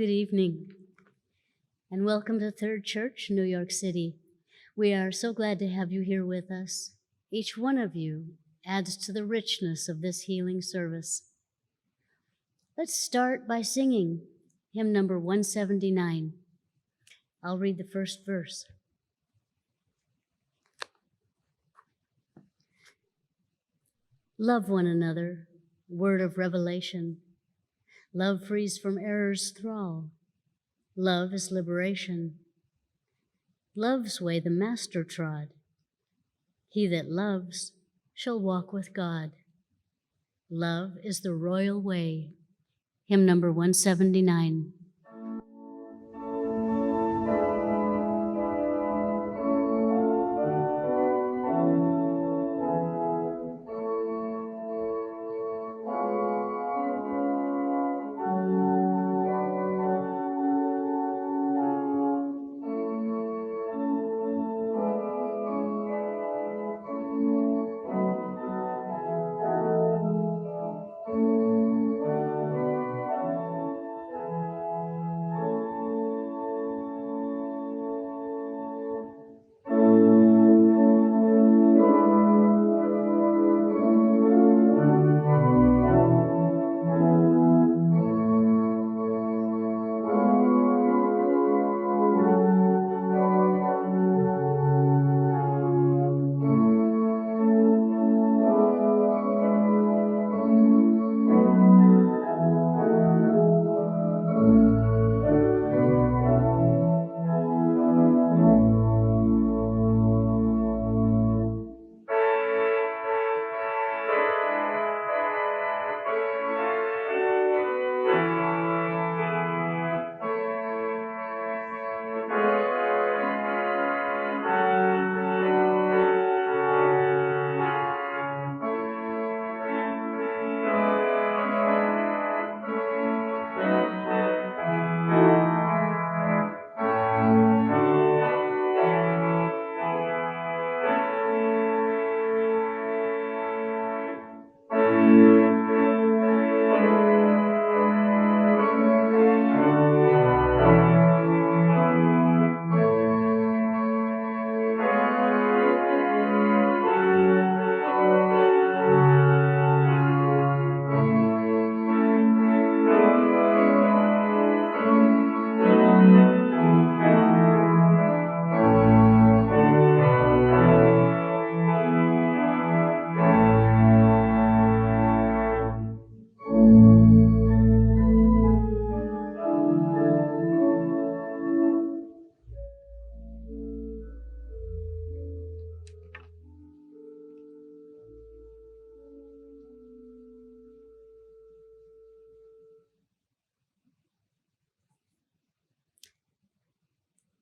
Good evening, and welcome to Third Church, New York City. We are so glad to have you here with us. Each one of you adds to the richness of this healing service. Let's start by singing hymn number 179. I'll read the first verse. Love one another, word of revelation. Love frees from error's thrall. Love is liberation. Love's way the Master trod. He that loves shall walk with God. Love is the royal way. Hymn number 179.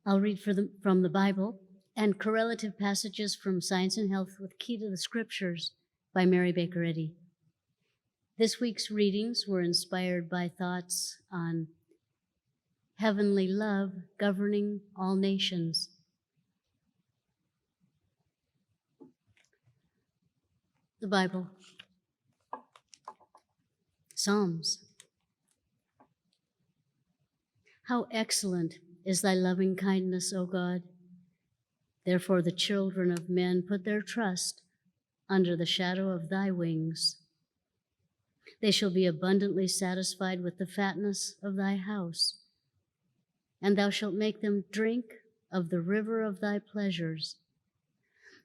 I'll read from the Bible and correlative passages from Science and Health with Key to the Scriptures by Mary Baker Eddy. This week's readings were inspired by thoughts on heavenly love governing all nations. The Bible. Psalms. How excellent is thy loving kindness, O God. Therefore the children of men put their trust under the shadow of thy wings. They shall be abundantly satisfied with the fatness of thy house, and thou shalt make them drink of the river of thy pleasures.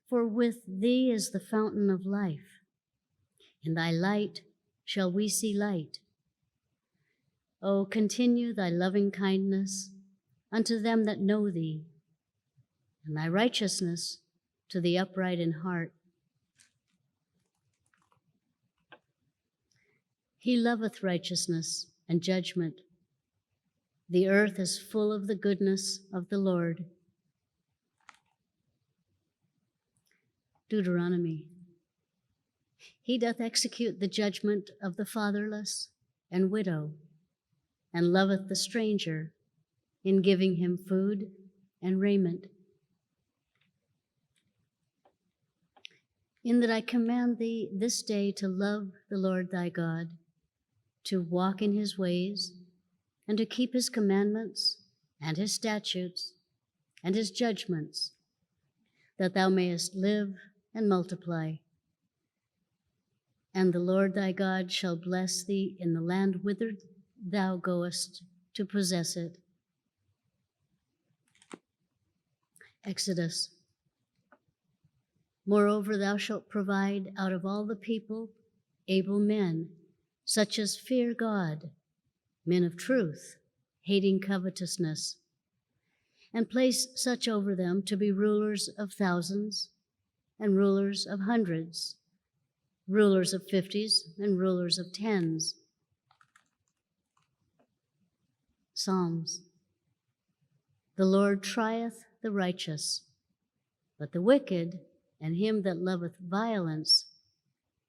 For with thee is the fountain of life. In thy light shall we see light. O continue thy loving kindness unto them that know thee, and thy righteousness to the upright in heart. He loveth righteousness and judgment. The earth is full of the goodness of the Lord. Deuteronomy. He doth execute the judgment of the fatherless and widow, and loveth the stranger, in giving him food and raiment. In that I command thee this day to love the Lord thy God, to walk in his ways, and to keep his commandments, and his statutes, and his judgments, that thou mayest live and multiply. And the Lord thy God shall bless thee in the land whither thou goest to possess it. Exodus. Moreover, thou shalt provide out of all the people able men, such as fear God, men of truth, hating covetousness, and place such over them to be rulers of thousands, and rulers of hundreds, rulers of 50s, and rulers of 10s. Psalms. The Lord trieth the righteous, but the wicked and him that loveth violence,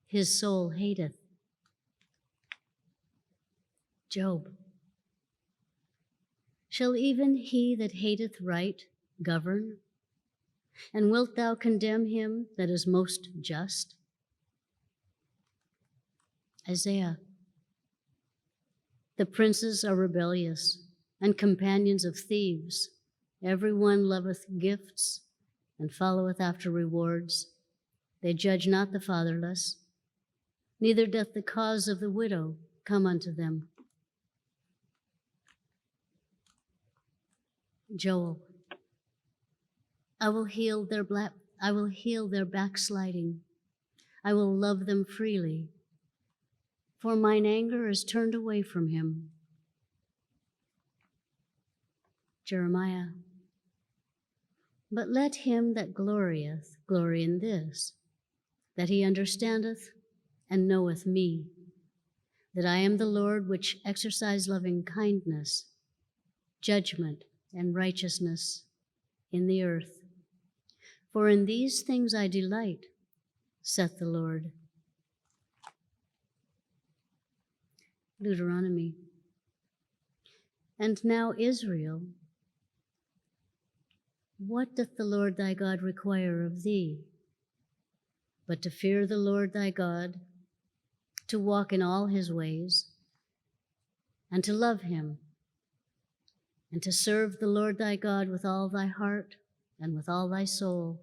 his soul hateth. Job. Shall even he that hateth right govern? And wilt thou condemn him that is most just? Isaiah. The princes are rebellious, and companions of thieves. Every one loveth gifts, and followeth after rewards. They judge not the fatherless, neither doth the cause of the widow come unto them. Joel. I will heal their backsliding. I will love them freely, for mine anger is turned away from him. Jeremiah. But let him that glorieth glory in this, that he understandeth and knoweth me, that I am the Lord which exercise loving kindness, judgment, and righteousness in the earth. For in these things I delight, saith the Lord. Deuteronomy. And now, Israel, what doth the Lord thy God require of thee, but to fear the Lord thy God, to walk in all his ways, and to love him, and to serve the Lord thy God with all thy heart and with all thy soul.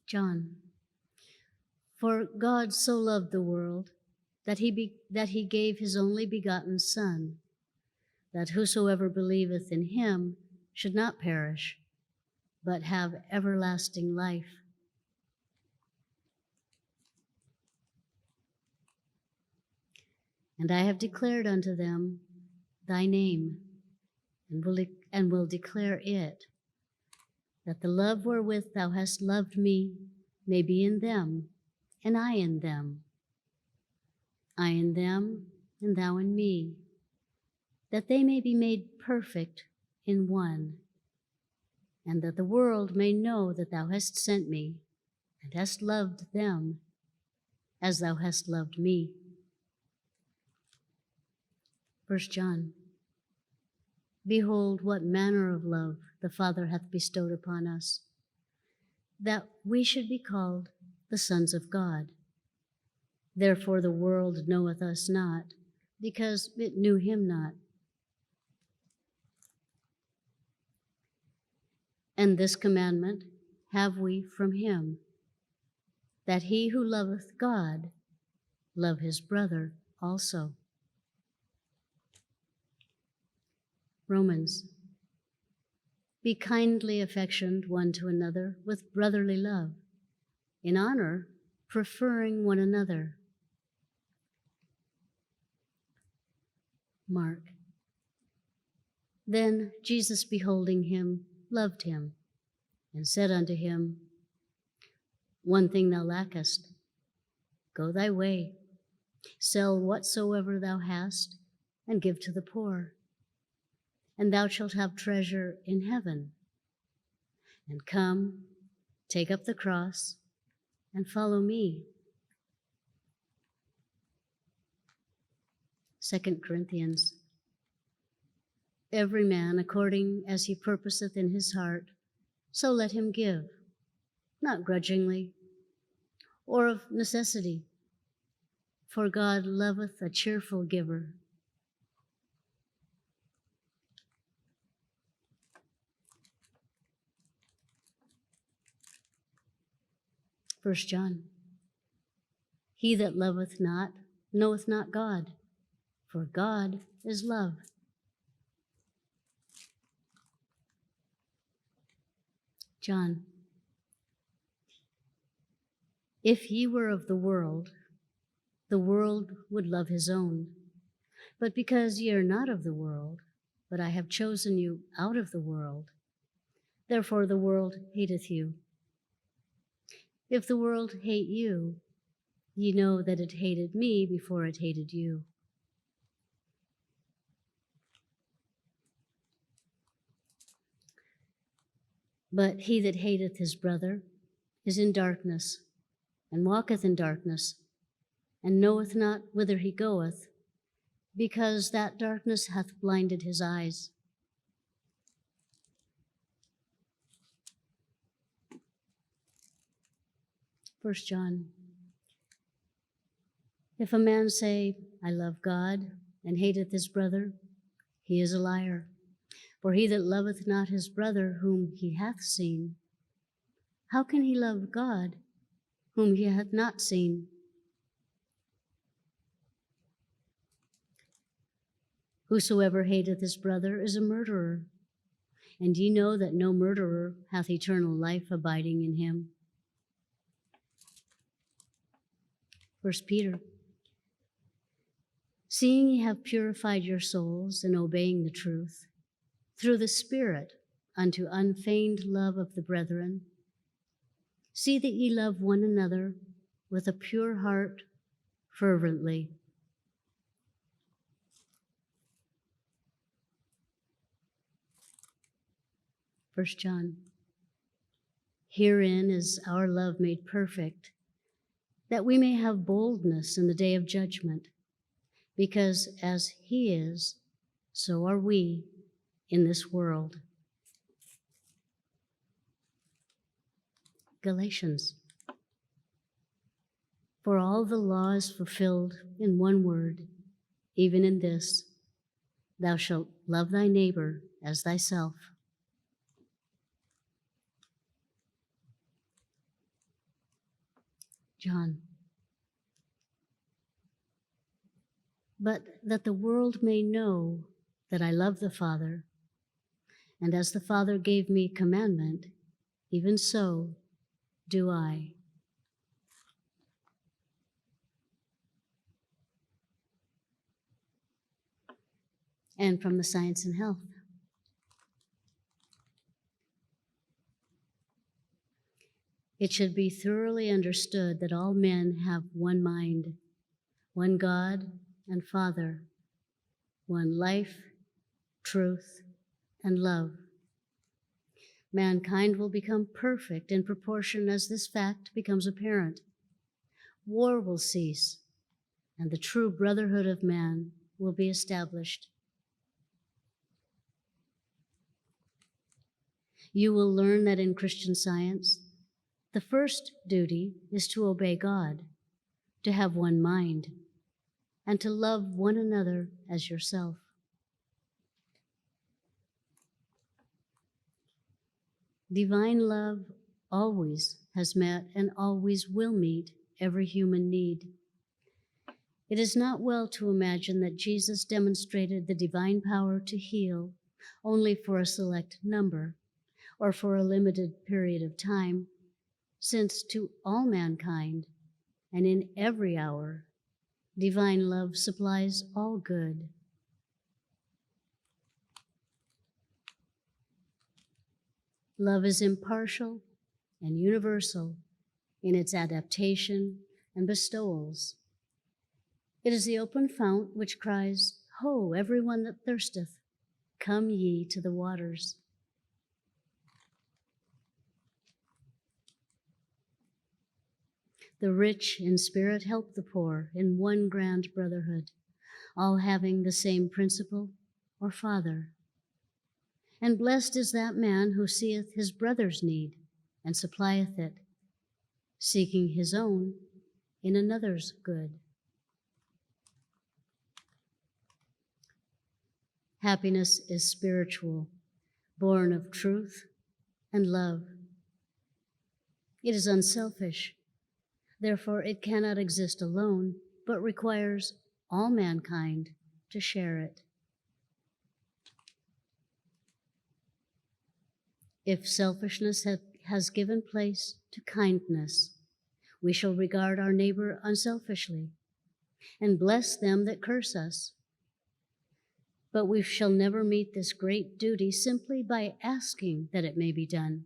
John. For God so loved the world that he gave his only begotten Son, that whosoever believeth in him should not perish, but have everlasting life. And I have declared unto them thy name, and will declare it, that the love wherewith thou hast loved me may be in them, and I in them, I in them, and thou in me, that they may be made perfect in one, and that the world may know that thou hast sent me, and hast loved them as thou hast loved me. 1 John. Behold, what manner of love the Father hath bestowed upon us, that we should be called the sons of God. Therefore the world knoweth us not, because it knew him not. And this commandment have we from him, that he who loveth God love his brother also. Romans. Be kindly affectioned one to another with brotherly love, in honor preferring one another. Mark. Then Jesus, beholding him, loved him, and said unto him, One thing thou lackest. Go thy way, sell whatsoever thou hast, and give to the poor, and thou shalt have treasure in heaven. And come, take up the cross, and follow me. 2 Corinthians. Every man according as he purposeth in his heart, so let him give, not grudgingly, or of necessity, for God loveth a cheerful giver. 1 John. He that loveth not knoweth not God, for God is love. John. If ye were of the world would love his own. But because ye are not of the world, but I have chosen you out of the world, therefore the world hateth you. If the world hate you, ye know that it hated me before it hated you. But he that hateth his brother is in darkness, and walketh in darkness, and knoweth not whither he goeth, because that darkness hath blinded his eyes. First John. If a man say, I love God, and hateth his brother, he is a liar. For he that loveth not his brother whom he hath seen, how can he love God whom he hath not seen? Whosoever hateth his brother is a murderer, and ye know that no murderer hath eternal life abiding in him. 1 Peter. Seeing ye have purified your souls in obeying the truth, through the Spirit unto unfeigned love of the brethren, see that ye love one another with a pure heart fervently. First John. Herein is our love made perfect, that we may have boldness in the day of judgment, because as he is, so are we in this world. Galatians. For all the law is fulfilled in one word, even in this, thou shalt love thy neighbor as thyself. John. But that the world may know that I love the Father, and as the Father gave me commandment, even so do I. And from the Science and Health. It should be thoroughly understood that all men have one mind, one God and Father, one life, truth, and love. Mankind will become perfect in proportion as this fact becomes apparent. War will cease, and the true brotherhood of man will be established. You will learn that in Christian Science, the first duty is to obey God, to have one mind, and to love one another as yourself. Divine love always has met and always will meet every human need. It is not well to imagine that Jesus demonstrated the divine power to heal only for a select number or for a limited period of time, since to all mankind and in every hour, divine love supplies all good. Love is impartial and universal in its adaptation and bestowals. It is the open fount which cries, Ho, everyone that thirsteth, come ye to the waters. The rich in spirit help the poor in one grand brotherhood, all having the same principle or Father. And blessed is that man who seeth his brother's need and supplieth it, seeking his own in another's good. Happiness is spiritual, born of truth and love. It is unselfish. Therefore, it cannot exist alone, but requires all mankind to share it. If selfishness has given place to kindness, we shall regard our neighbor unselfishly and bless them that curse us. But we shall never meet this great duty simply by asking that it may be done.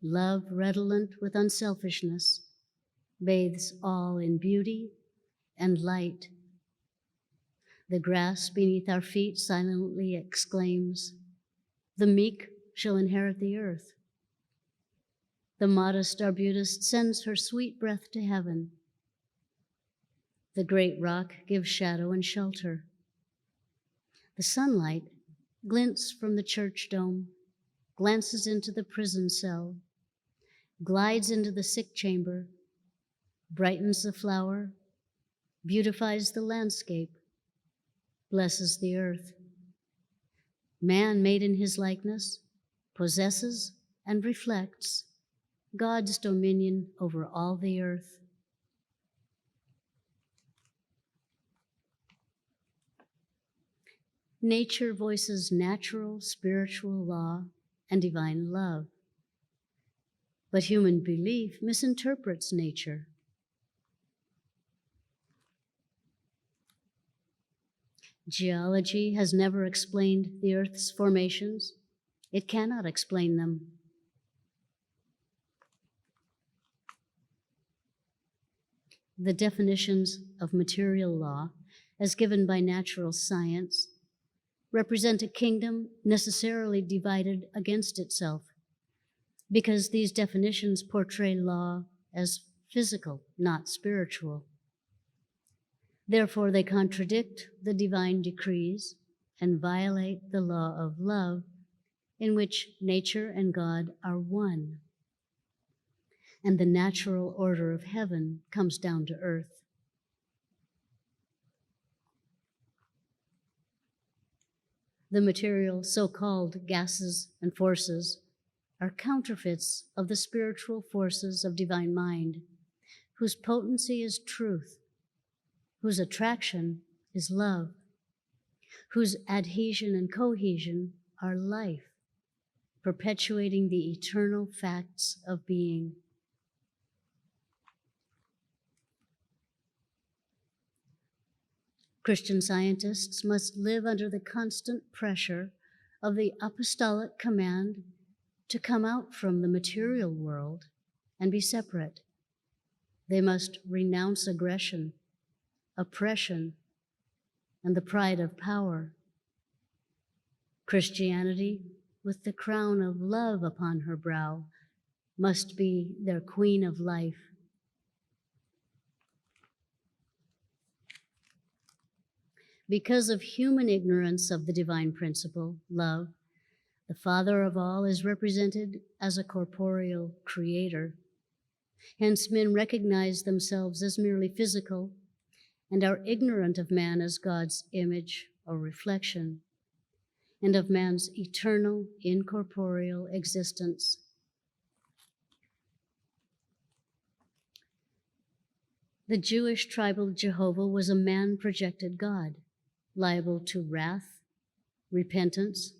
Love redolent with unselfishness bathes all in beauty and light. The grass beneath our feet silently exclaims, "The meek shall inherit the earth." The modest arbutus sends her sweet breath to heaven. The great rock gives shadow and shelter. The sunlight glints from the church dome, glances into the prison cell, glides into the sick chamber, brightens the flower, beautifies the landscape, blesses the earth. Man, made in his likeness, possesses and reflects God's dominion over all the earth. Nature voices natural, spiritual law and divine love. But human belief misinterprets nature. Geology has never explained the Earth's formations. It cannot explain them. The definitions of material law, as given by natural science, represent a kingdom necessarily divided against itself, because these definitions portray law as physical, not spiritual. Therefore, they contradict the divine decrees and violate the law of love, in which nature and God are one, and the natural order of heaven comes down to earth. The material so-called gases and forces are counterfeits of the spiritual forces of divine mind, whose potency is truth, whose attraction is love, whose adhesion and cohesion are life, perpetuating the eternal facts of being. Christian scientists must live under the constant pressure of the apostolic command to come out from the material world and be separate. They must renounce aggression, oppression, and the pride of power. Christianity, with the crown of love upon her brow, must be their queen of life. Because of human ignorance of the divine principle, love, the Father of all is represented as a corporeal creator. Hence, men recognize themselves as merely physical and are ignorant of man as God's image or reflection, and of man's eternal, incorporeal existence. The Jewish tribal Jehovah was a man-projected God, liable to wrath, repentance,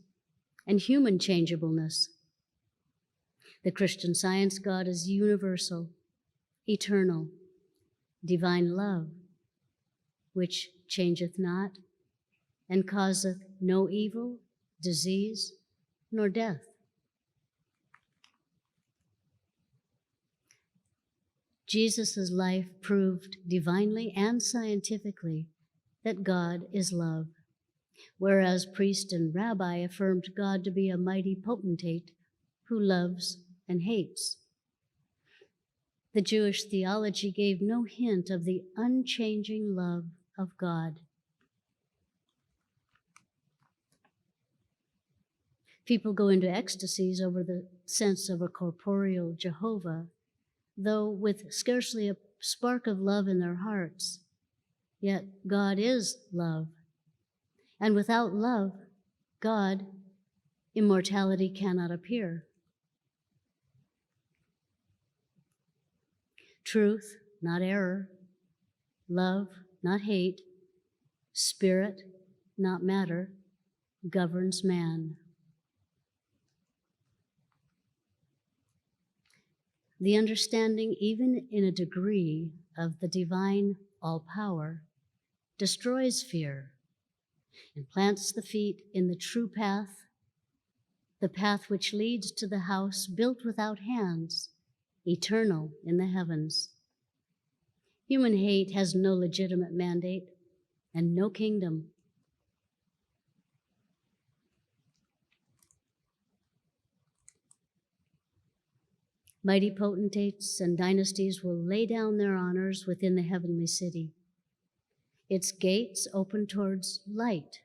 and human changeableness. The Christian Science God is universal, eternal, divine love, which changeth not, and causeth no evil, disease, nor death. Jesus' life proved divinely and scientifically that God is love, whereas priest and rabbi affirmed God to be a mighty potentate who loves and hates. The Jewish theology gave no hint of the unchanging love of God. People go into ecstasies over the sense of a corporeal Jehovah, though with scarcely a spark of love in their hearts. Yet God is love. And without love, God, immortality cannot appear. Truth, not error. Love, not hate. Spirit, not matter, governs man. The understanding, even in a degree, of the divine all-power destroys fear and plants the feet in the true path, the path which leads to the house built without hands, eternal in the heavens. Human hate has no legitimate mandate and no kingdom. Mighty potentates and dynasties will lay down their honors within the heavenly city. Its gates open towards light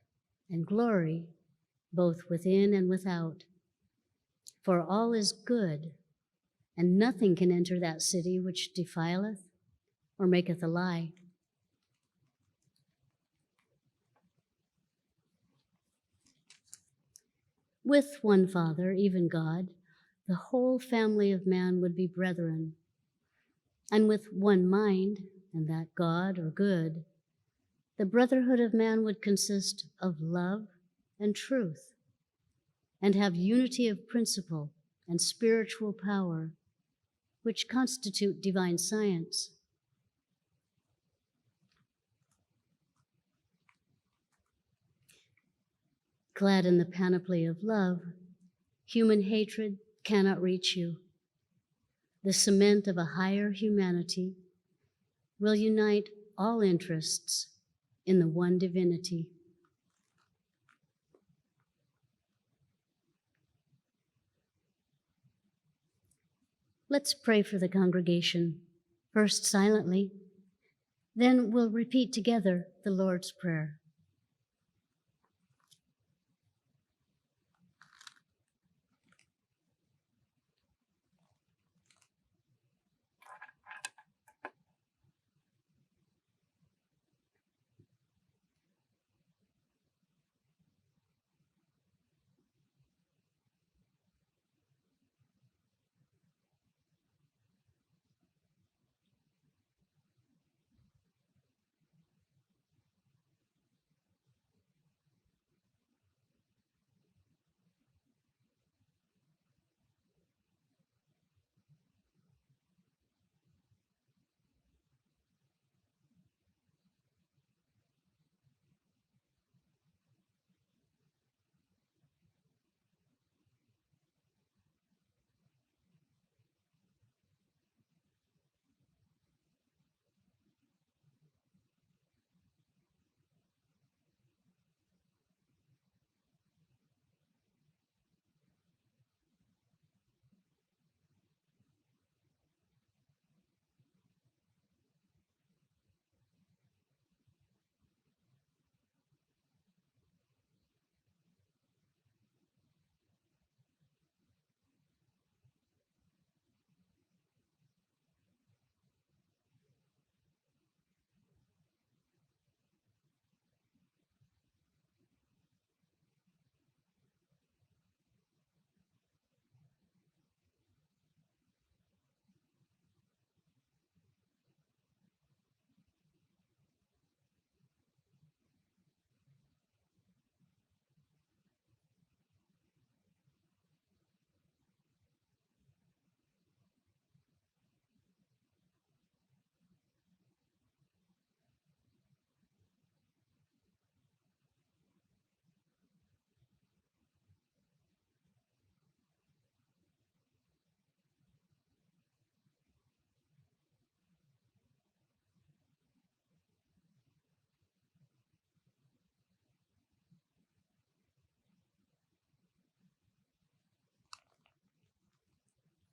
and glory, both within and without. For all is good, and nothing can enter that city which defileth or maketh a lie. With one Father, even God, the whole family of man would be brethren, and with one mind, and that God or good, the brotherhood of man would consist of love and truth, and have unity of principle and spiritual power, which constitute divine science. Clad in the panoply of love, human hatred cannot reach you. The cement of a higher humanity will unite all interests in the one divinity. Let's pray for the congregation, first silently, then we'll repeat together the Lord's Prayer.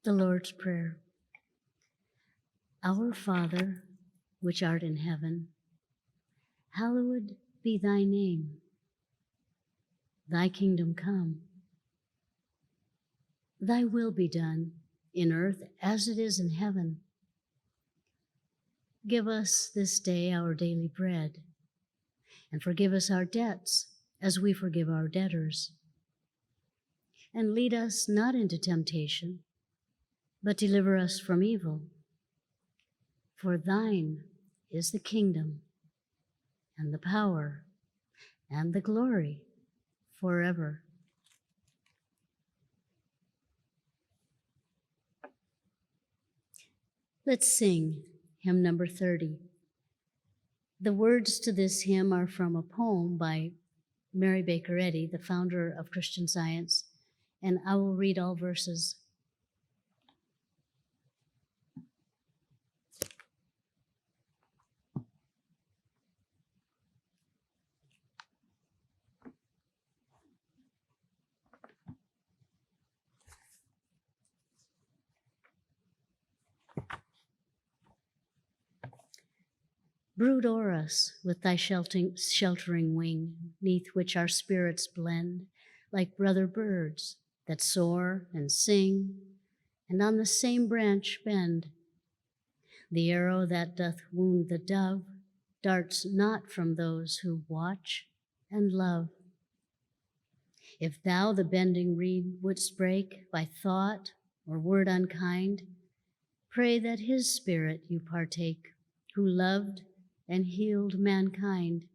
The Lord's Prayer. Our Father, which art in heaven, hallowed be thy name. Thy kingdom come. Thy will be done in earth as it is in heaven. Give us this day our daily bread, and forgive us our debts as we forgive our debtors. And lead us not into temptation, but deliver us from evil. For thine is the kingdom, and the power, and the glory forever. Let's sing hymn number 30. The words to this hymn are from a poem by Mary Baker Eddy, the founder of Christian Science, and I will read all verses. Brood o'er us with thy sheltering wing, 'neath which our spirits blend, like brother birds that soar and sing, and on the same branch bend. The arrow that doth wound the dove darts not from those who watch and love. If thou the bending reed wouldst break by thought or word unkind, pray that his spirit you partake, who loved and healed mankind.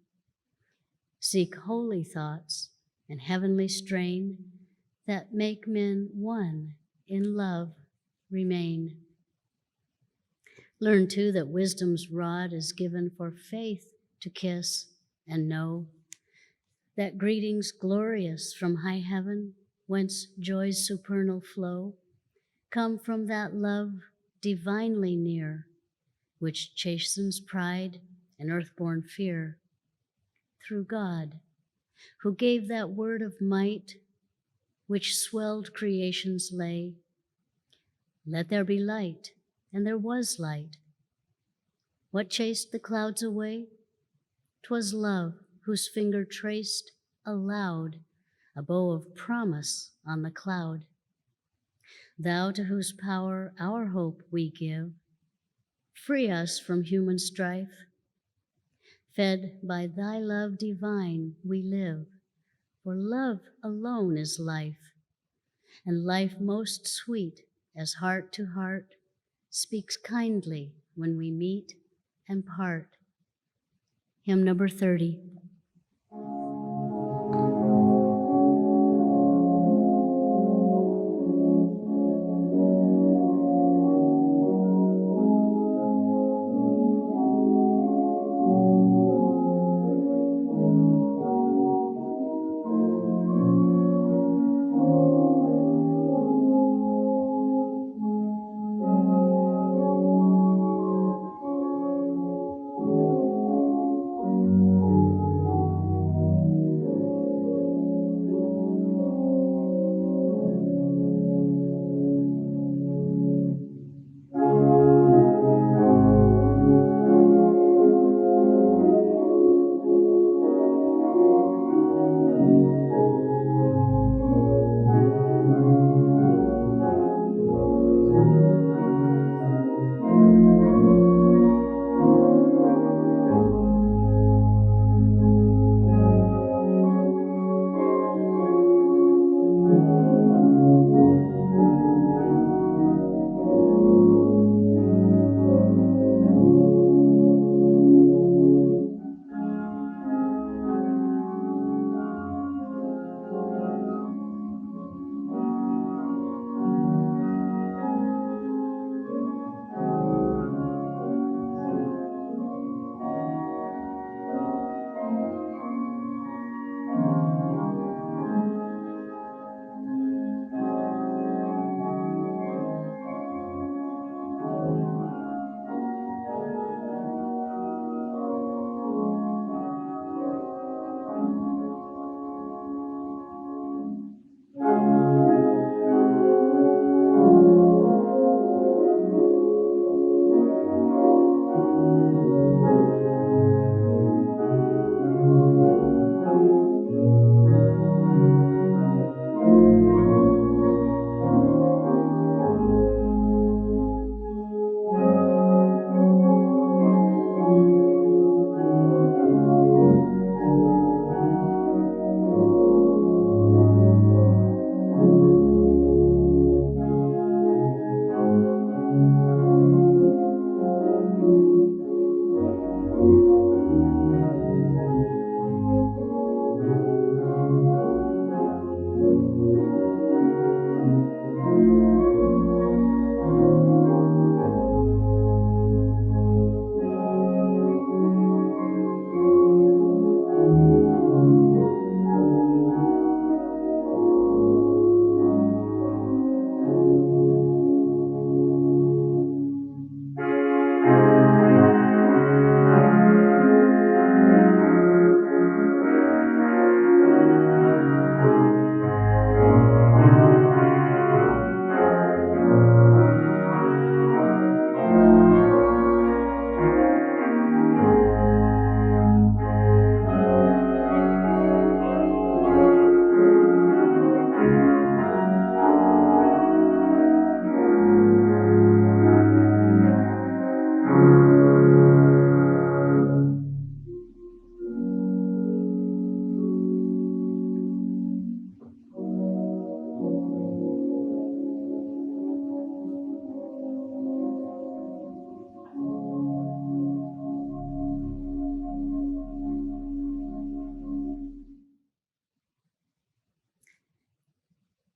Seek holy thoughts and heavenly strain that make men one in love remain. Learn too that wisdom's rod is given for faith to kiss and know, that greetings glorious from high heaven, whence joy's supernal flow, come from that love divinely near, which chastens pride and earthborn fear, through God, who gave that word of might which swelled creation's lay. Let there be light, and there was light. What chased the clouds away? 'Twas love, whose finger traced aloud a bow of promise on the cloud. Thou to whose power our hope we give, free us from human strife. Fed by thy love divine we live, for love alone is life, and life most sweet as heart to heart speaks kindly when we meet and part. Hymn number 30.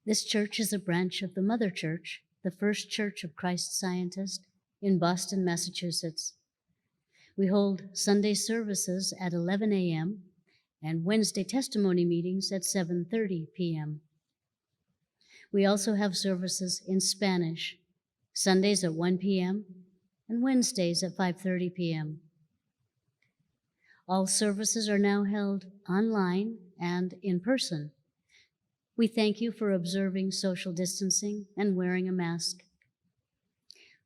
This church is a branch of the Mother Church, the First Church of Christ Scientist in Boston, Massachusetts. We hold Sunday services at 11 a.m. and Wednesday testimony meetings at 7:30 p.m. We also have services in Spanish, Sundays at 1 p.m. and Wednesdays at 5:30 p.m. All services are now held online and in person. We thank you for observing social distancing and wearing a mask.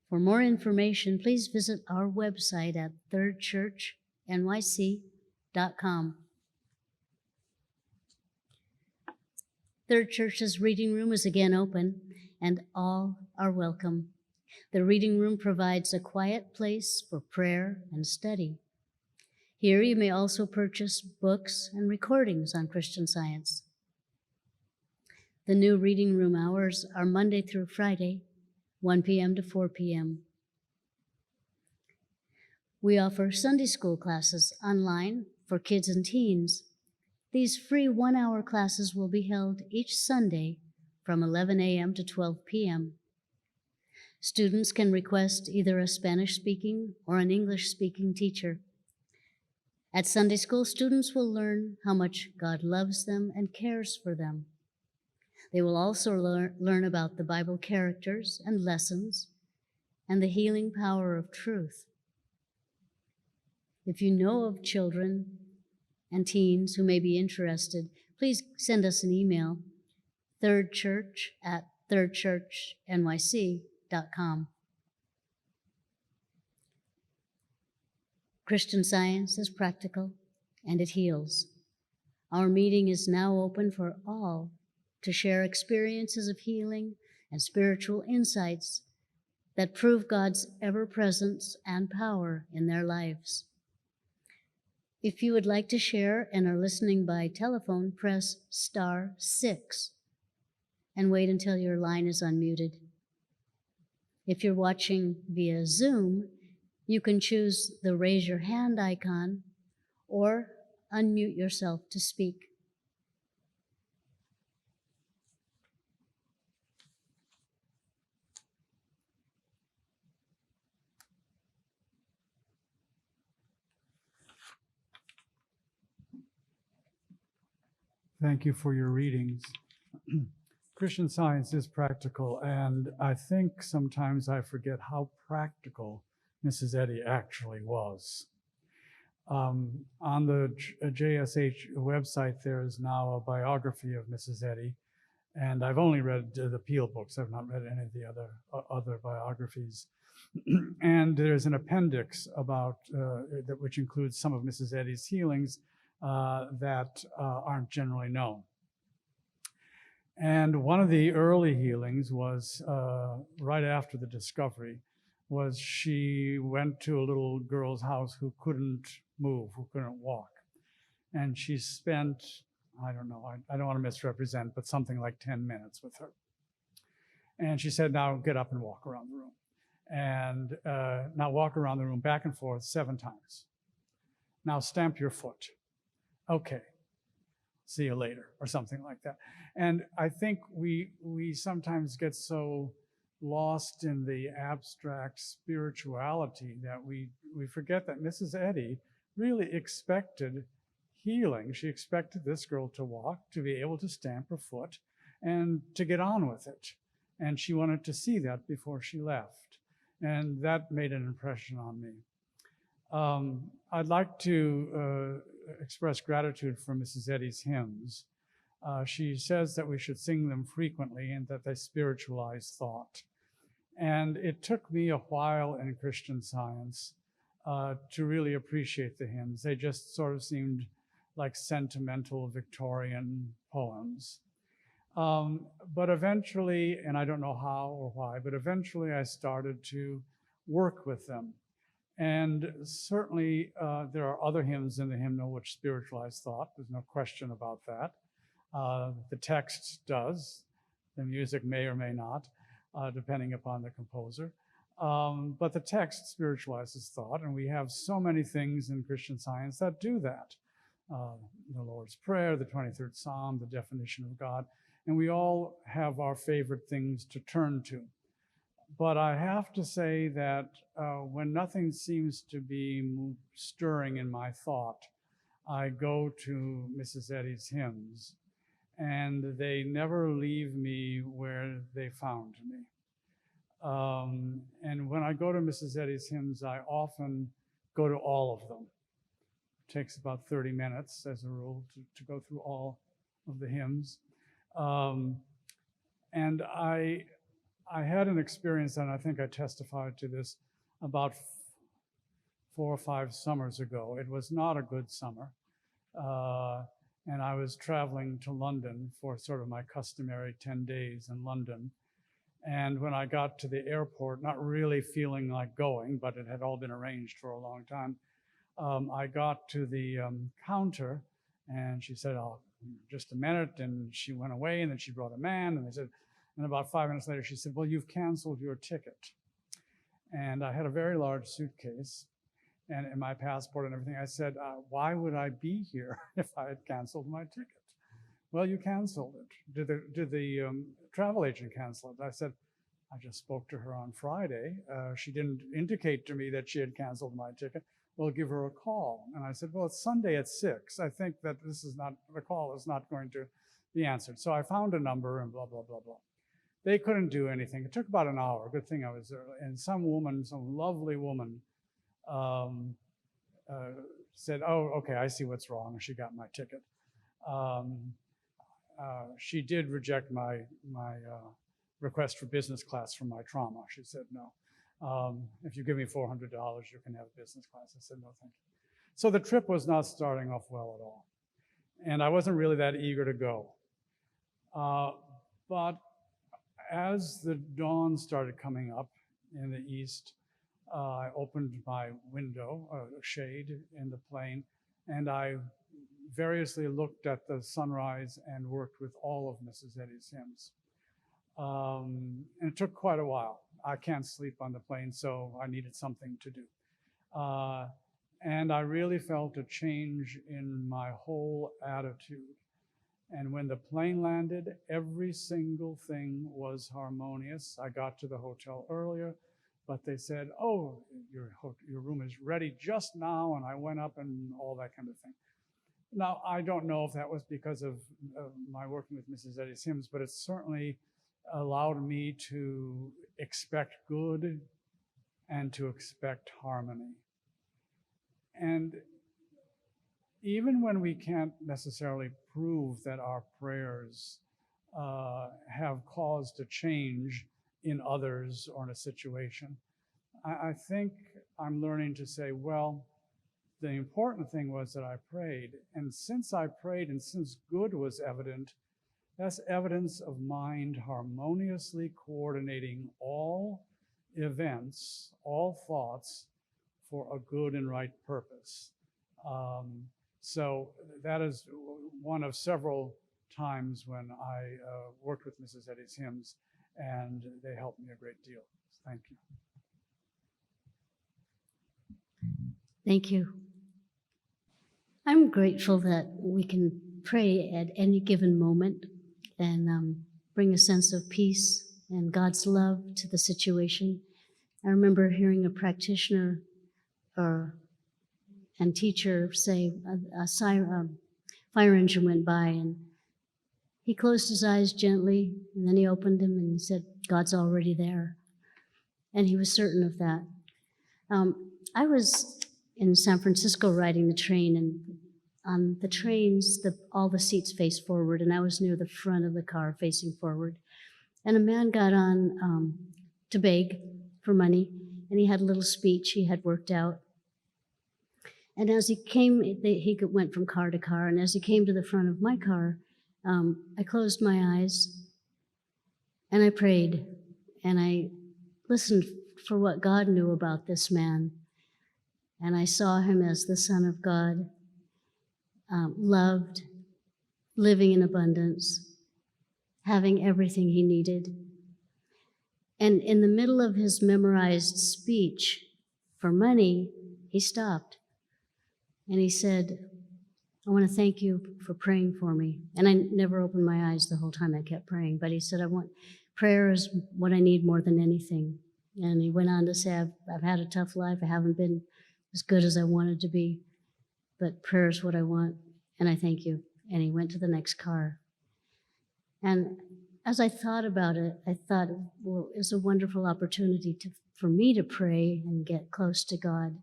For more information, please visit our website at thirdchurchnyc.com. Third Church's reading room is again open, and all are welcome. The reading room provides a quiet place for prayer and study. Here you may also purchase books and recordings on Christian Science. The new reading room hours are Monday through Friday, 1 p.m. to 4 p.m. We offer Sunday school classes online for kids and teens. These free one-hour classes will be held each Sunday from 11 a.m. to 12 p.m. Students can request either a Spanish-speaking or an English-speaking teacher. At Sunday school, students will learn how much God loves them and cares for them. They will also learn about the Bible characters and lessons and the healing power of truth. If you know of children and teens who may be interested, please send us an email, thirdchurch@thirdchurchnyc.com. Christian Science is practical and it heals. Our meeting is now open for all to share experiences of healing and spiritual insights that prove God's ever-presence and power in their lives. If you would like to share and are listening by telephone, press *6 and wait until your line is unmuted. If you're watching via Zoom, you can choose the raise your hand icon or unmute yourself to speak. Thank you for your readings. Christian Science is practical, and I think sometimes I forget how practical Mrs. Eddy actually was. On the JSH website, there is now a biography of Mrs. Eddy, and I've only read the Peel books. I've not read any of the other biographies. And there's an appendix about which includes some of Mrs. Eddy's healings that aren't generally known. And one of the early healings was right after the discovery, was she went to a little girl's house who couldn't move, who couldn't walk. And she spent, I don't know, I don't want to misrepresent, but something like 10 minutes with her. And she said, now get up and walk around the room. And now walk around the room back and forth 7 times. Now stamp your foot. Okay, see you later, or something like that. And I think we sometimes get so lost in the abstract spirituality that we forget that Mrs. Eddy really expected healing. She expected this girl to walk, to be able to stamp her foot, and to get on with it. And she wanted to see that before she left. And that made an impression on me. I'd like to express gratitude for Mrs. Eddy's hymns. She says that we should sing them frequently and that they spiritualize thought. And it took me a while in Christian Science to really appreciate the hymns. They just sort of seemed like sentimental Victorian poems. But eventually, and I don't know how or why, but eventually I started to work with them. And certainly there are other hymns in the hymnal which spiritualize thought. There's no question about that. The text does. The music may or may not, depending upon the composer. But the text spiritualizes thought, and we have so many things in Christian Science that do that. The Lord's Prayer, the 23rd Psalm, the definition of God. and we all have our favorite things to turn to. But I have to say that when nothing seems to be stirring in my thought, I go to Mrs. Eddy's hymns, and they never leave me where they found me. And when I go to Mrs. Eddy's hymns, I often go to all of them. It takes about 30 minutes, as a rule, to go through all of the hymns. And I had an experience, and I think I testified to this about 4 or 5 summers ago. It was not a good summer. And I was traveling to London for sort of my customary 10 days in London. And when I got to the airport, not really feeling like going, but it had all been arranged for a long time, I got to the counter, and she said, "Oh, just a minute." And she went away, and then she brought a man, and they said, and about 5 minutes later, she said, "Well, you've canceled your ticket." And I had a very large suitcase and my passport and everything. I said, "Why would I be here if I had canceled my ticket?" "Well, you canceled it." Did the travel agent cancel it?" I said, "I just spoke to her on Friday. She didn't indicate to me that she had canceled my ticket." "Well, give her a call." And I said, "Well, it's Sunday at 6. I think that the call is not going to be answered." So I found a number and blah, blah, blah, blah. They couldn't do anything. It took about an hour. Good thing I was early. And some lovely woman said, "Oh, okay, I see what's wrong." And she got my ticket. She did reject my request for business class for my trauma. She said, "No, if you give me $400, you can have business class." I said, "No, thank you." So the trip was not starting off well at all. And I wasn't really that eager to go. But as the dawn started coming up in the east, I opened my window, a shade in the plane, and I variously looked at the sunrise and worked with all of Mrs. Eddy's hymns. And it took quite a while. I can't sleep on the plane, so I needed something to do. And I really felt a change in my whole attitude. And when the plane landed, every single thing was harmonious. I got to the hotel earlier, but they said, "Oh, your room is ready just now," and I went up and all that kind of thing. Now, I don't know if that was because of my working with Mrs. Eddy's hymns, but it certainly allowed me to expect good and to expect harmony. And even when we can't necessarily prove that our prayers have caused a change in others or in a situation, I think I'm learning to say, well, the important thing was that I prayed. And since I prayed and since good was evident, that's evidence of mind harmoniously coordinating all events, all thoughts for a good and right purpose. So that is one of several times when I worked with Mrs. Eddy's hymns, and they helped me a great deal. Thank you. Thank you. I'm grateful that we can pray at any given moment and bring a sense of peace and God's love to the situation. I remember hearing a practitioner and teacher say a fire engine went by, and he closed his eyes gently, and then he opened them and he said, "God's already there." And he was certain of that. I was in San Francisco riding the train, and on the trains, all the seats face forward, and I was near the front of the car facing forward. And a man got on to beg for money, and he had a little speech he had worked out. And as he came, he went from car to car, and as he came to the front of my car, I closed my eyes, and I prayed, and I listened for what God knew about this man. And I saw him as the Son of God, loved, living in abundance, having everything he needed. And in the middle of his memorized speech for money, he stopped. And he said, I want to thank you for praying for me. And I never opened my eyes the whole time I kept praying, but he said, prayer is what I need more than anything. And he went on to say, I've had a tough life. I haven't been as good as I wanted to be, but prayer is what I want, and I thank you. And he went to the next car. And as I thought about it, I thought, well, it's a wonderful opportunity for me to pray and get close to God,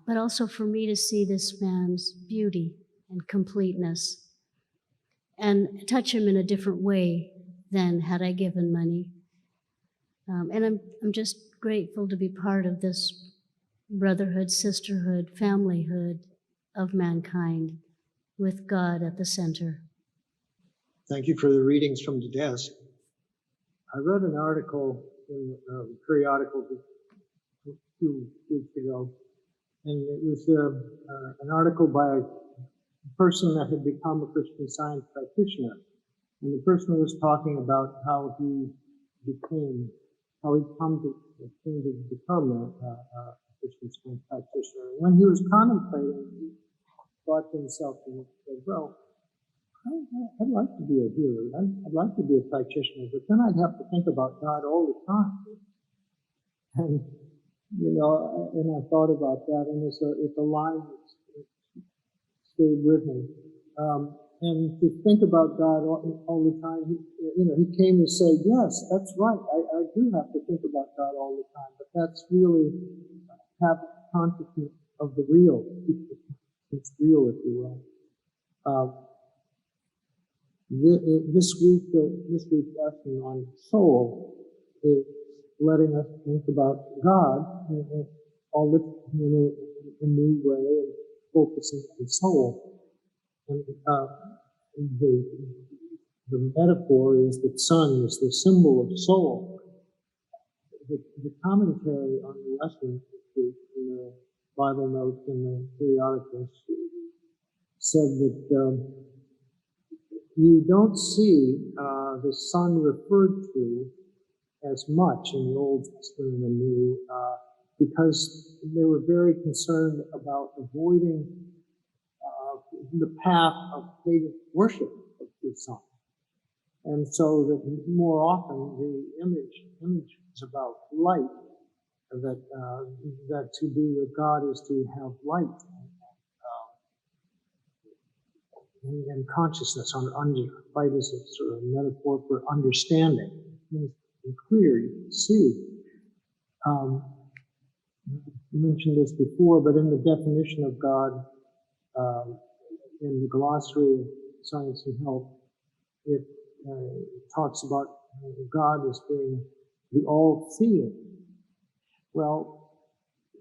but also for me to see this man's beauty and completeness and touch him in a different way than had I given money. And I'm just grateful to be part of this brotherhood, sisterhood, familyhood of mankind with God at the center. Thank you for the readings from the desk. I read an article in periodicals a few weeks ago, and it was an article by a person that had become a Christian Science practitioner. And the person was talking about how he came to become a Christian Science practitioner. And when he was contemplating, he thought to himself, and said, well, I'd like to be a healer. I'd like to be a practitioner, but then I'd have to think about God all the time. And, and I thought about that, and it's a line that stayed with me. And to think about God all the time, he came to say, yes, that's right. I do have to think about God all the time, but that's really have consciousness of the real. It's real, if you will. This week's lesson on soul is letting us think about God in a new way and focusing on soul. And the metaphor is that sun is the symbol of soul. The commentary on the lesson in the Bible notes and the periodicals said that you don't see the sun referred to as much in the Old Testament and the New because they were very concerned about avoiding the path of pagan worship of the sun. And so that more often the image is about light, that to be with God is to have light and consciousness. Light is a sort of metaphor for understanding. It's clear, you can see. You mentioned this before, but in the definition of God, in the glossary of Science and Health, it talks about God as being the all-seeing. Well,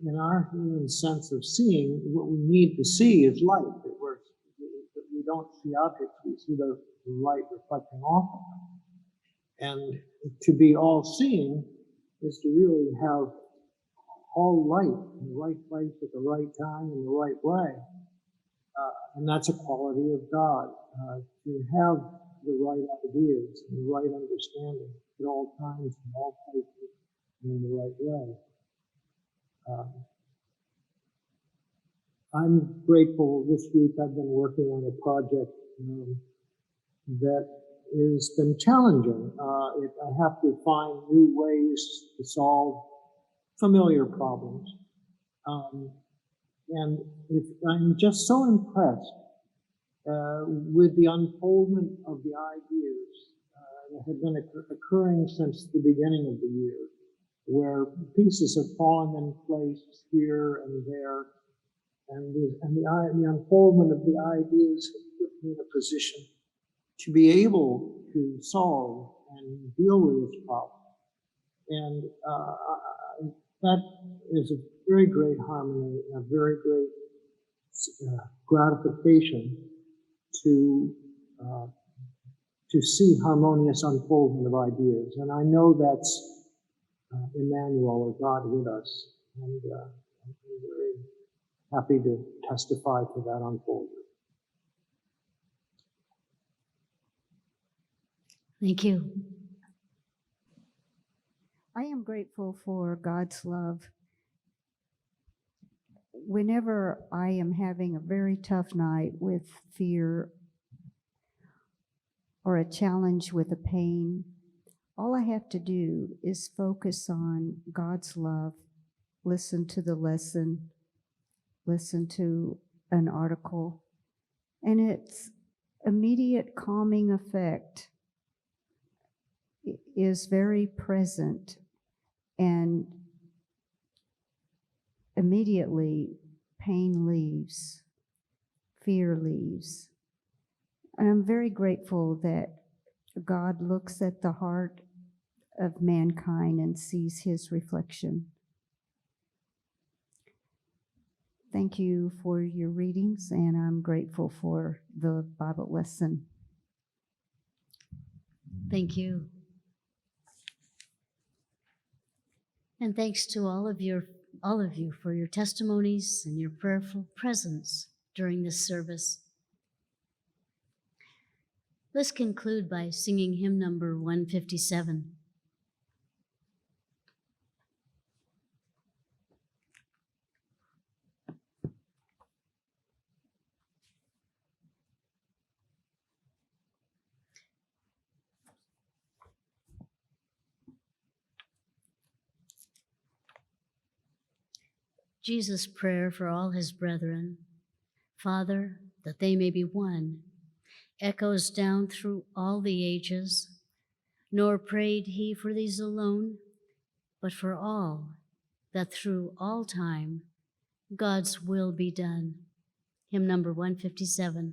in our human sense of seeing, what we need to see is light. We don't see objects, we see the light reflecting off of them. And to be all-seeing is to really have all light in the right place at the right time in the right way. And that's a quality of God, to have the right ideas and the right understanding at all times, in all places, and in the right way. I'm grateful this week I've been working on a project that has been challenging. I have to find new ways to solve familiar problems. And I'm just so impressed with the unfoldment of the ideas that have been occurring since the beginning of the year, where pieces have fallen in place here and there, and the unfoldment of the ideas has put me in a position to be able to solve and deal with this problem. And that is a very great harmony, a very great gratification to see harmonious unfoldment of ideas. And I know that's Emmanuel, or God with us. And I'm very happy to testify to that unfoldment. Thank you. I am grateful for God's love. whenever I am having a very tough night with fear or a challenge with a pain, all I have to do is focus on God's love, listen to the lesson, listen to an article, and its immediate calming effect is very present, and immediately pain leaves, fear leaves. And I'm very grateful that God looks at the heart of mankind and sees his reflection. Thank you for your readings, and I'm grateful for the Bible lesson. Thank you. And thanks to all of you for your testimonies and your prayerful presence during this service. Let's conclude by singing hymn number 157. Jesus' prayer for all his brethren, Father, that they may be one, echoes down through all the ages, nor prayed he for these alone, but for all, that through all time God's will be done. Hymn number 157.